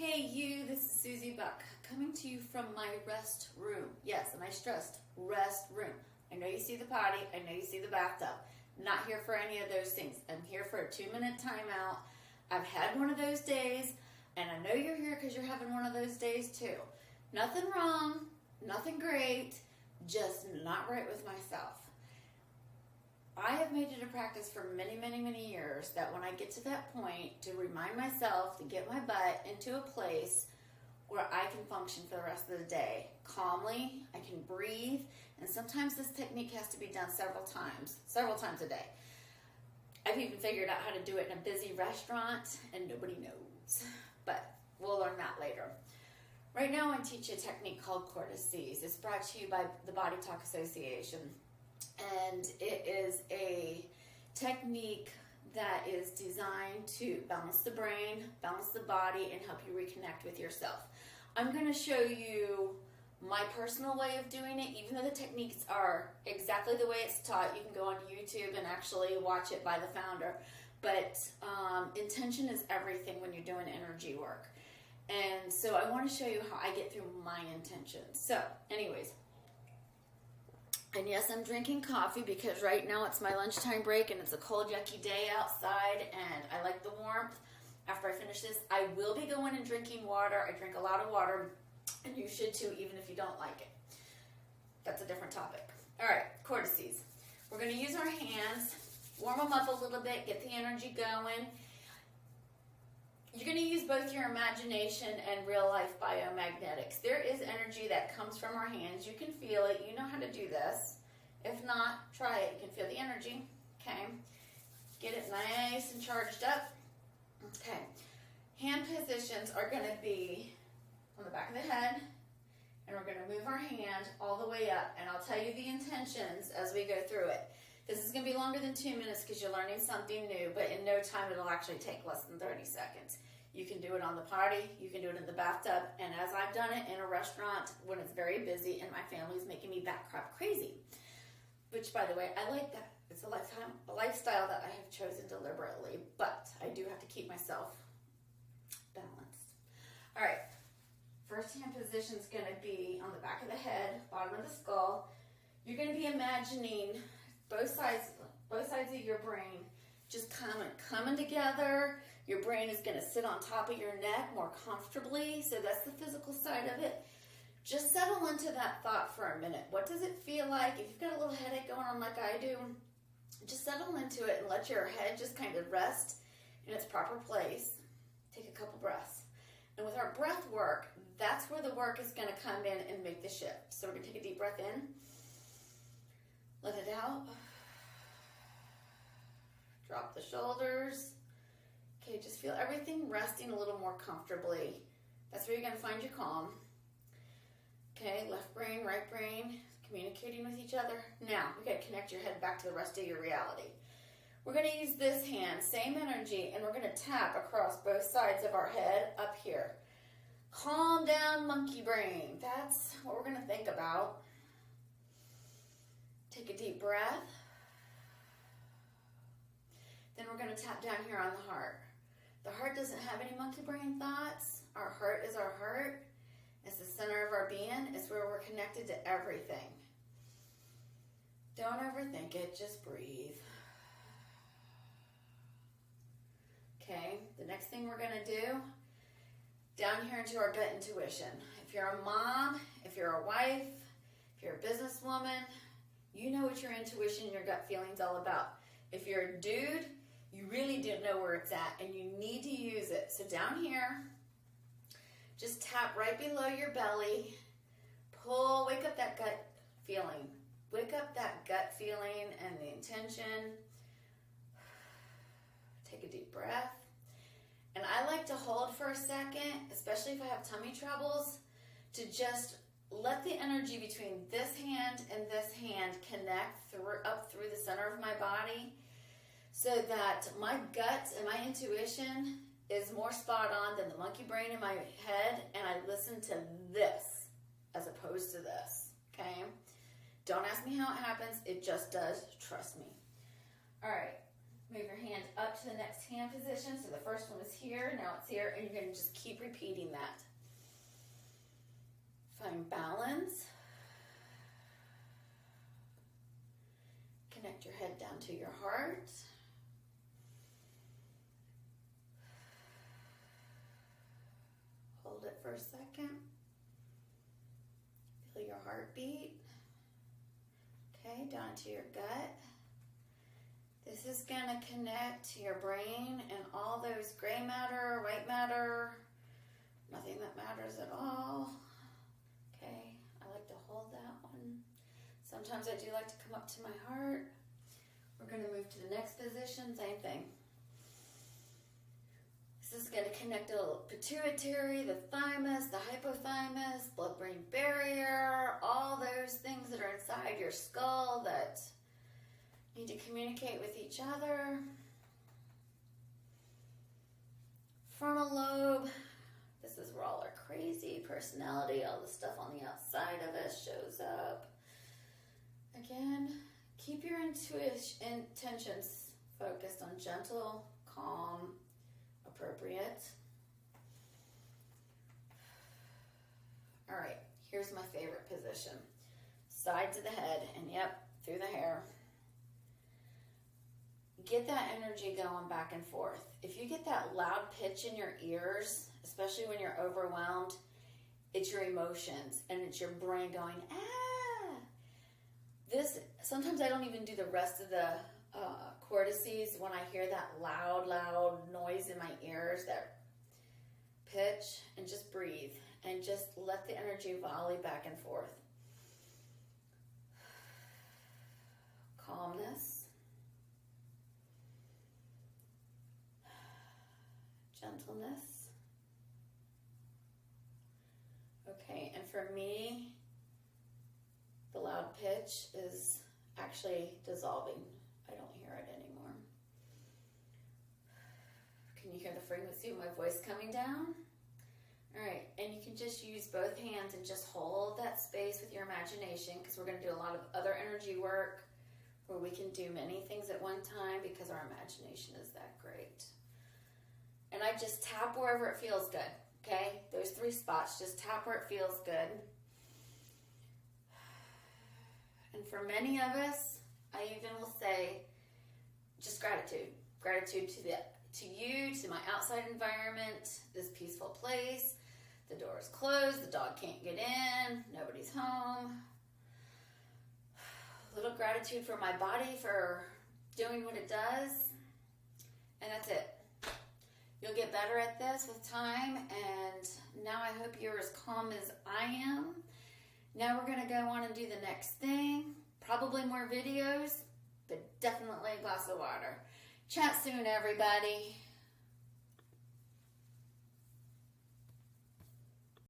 Hey you, this is Susie Buck, coming to you from my rest room. Yes, and I stressed, rest room. I know you see the potty, I know you see the bathtub. Not here for any of those things. I'm here for a 2-minute timeout. I've had one of those days, and I know you're here because you're having one of those days too. Nothing wrong, nothing great, just not right with myself. I have made it a practice for many, many, many years that when I get to that point, to remind myself to get my butt into a place where I can function for the rest of the day calmly. I can breathe, and sometimes this technique has to be done several times a day. I've even figured out how to do it in a busy restaurant, and nobody knows, but we'll learn that later. Right now, I teach a technique called Cortices. It's brought to you by the Body Talk Association. And it is a technique that is designed to balance the brain, balance the body, and help you reconnect with yourself. I'm going to show you my personal way of doing it, even though the techniques are exactly the way it's taught. You can go on YouTube and actually watch it by the founder. But intention is everything when you're doing energy work. And so I want to show you how I get through my intentions. So anyways. And yes, I'm drinking coffee because right now it's my lunchtime break and it's a cold, yucky day outside and I like the warmth. After I finish this, I will be going and drinking water. I drink a lot of water, and you should too, even if you don't like it. That's a different topic. All right, cortices. We're going to use our hands, warm them up a little bit, get the energy going. You're going to use both your imagination and real life biomagnetics. There is energy that comes from our hands. You can feel it. You know how to do this. If not, try it. You can feel the energy. Okay. Get it nice and charged up. Okay. Hand positions are going to be on the back of the head. And we're going to move our hand all the way up. And I'll tell you the intentions as we go through it. This is going to be longer than 2 minutes because you're learning something new, but in no time it'll actually take less than 30 seconds. You can do it on the potty, you can do it in the bathtub, and as I've done it in a restaurant when it's very busy and my family's making me back crap crazy. Which, by the way, I like that. It's a lifestyle that I have chosen deliberately, but I do have to keep myself balanced. All right, first hand position is going to be on the back of the head, bottom of the skull. You're going to be imagining both sides of your brain just coming together. Your brain is going to sit on top of your neck more comfortably. So that's the physical side of it. Just settle into that thought for a minute. What does it feel like? If you've got a little headache going on like I do, just settle into it and let your head just kind of rest in its proper place. Take a couple breaths. And with our breath work, that's where the work is going to come in and make the shift. So we're going to take a deep breath in. Let it out. Drop the shoulders. Okay, just feel everything resting a little more comfortably. That's where you're going to find your calm. Okay, left brain, right brain, communicating with each other. Now, we got to connect your head back to the rest of your reality. We're going to use this hand, same energy, and we're going to tap across both sides of our head up here. Calm down, monkey brain. That's what we're going to think about. Take a deep breath. Then we're going to tap down here on the heart. The heart doesn't have any monkey brain thoughts. Our heart is our heart. It's the center of our being. It's where we're connected to everything. Don't overthink it. Just breathe. Okay, the next thing we're going to do, down here into our gut intuition. If you're a mom, if you're a wife, if you're a businesswoman, you know what your intuition and your gut feeling's all about. If you're a dude, you really don't know where it's at and you need to use it. So down here, just tap right below your belly. Wake up that gut feeling. Wake up that gut feeling and the intention. Take a deep breath. And I like to hold for a second, especially if I have tummy troubles, to just let the energy between this hand and this hand connect up through the center of my body so that my gut and my intuition is more spot on than the monkey brain in my head, and I listen to this as opposed to this, okay? Don't ask me how it happens. It just does. Trust me. All right. Move your hand up to the next hand position. So the first one was here, now it's here, and you're going to just keep repeating that. Find balance. Connect your head down to your heart. Hold it for a second. Feel your heartbeat. Okay, down to your gut. This is going to connect to your brain and all those gray matter, white matter, nothing that matters at all. Okay, I like to hold that one. Sometimes I do like to come up to my heart. We're going to move to the next position, same thing. This is going to connect the pituitary, the thymus, the hypothalamus, blood-brain barrier, all those things that are inside your skull that need to communicate with each other. Frontal lobe. This is where all our crazy personality, all the stuff on the outside of us shows up. Again, keep your intentions focused on gentle, calm, appropriate. All right, here's my favorite position. Sides of the head, and yep, through the hair. Get that energy going back and forth. If you get that loud pitch in your ears, especially when you're overwhelmed, it's your emotions and it's your brain going, ah. Sometimes I don't even do the rest of the cortices when I hear that loud noise in my ears, that pitch, and just breathe and just let the energy volley back and forth. Calmness. Gentleness. Okay, and for me, the loud pitch is actually dissolving. I don't hear it anymore. Can you hear the frequency of my voice coming down? All right, and you can just use both hands and just hold that space with your imagination, because we're going to do a lot of other energy work where we can do many things at one time because our imagination is that great. And I just tap wherever it feels good, okay? Those 3 spots, just tap where it feels good. And for many of us, I even will say just gratitude. Gratitude to you, to my outside environment, this peaceful place. The door is closed, the dog can't get in, nobody's home. A little gratitude for my body for doing what it does. And that's it. You'll get better at this with time, and now I hope you're as calm as I am. Now we're going to go on and do the next thing. Probably more videos, but definitely a glass of water. Chat soon, everybody.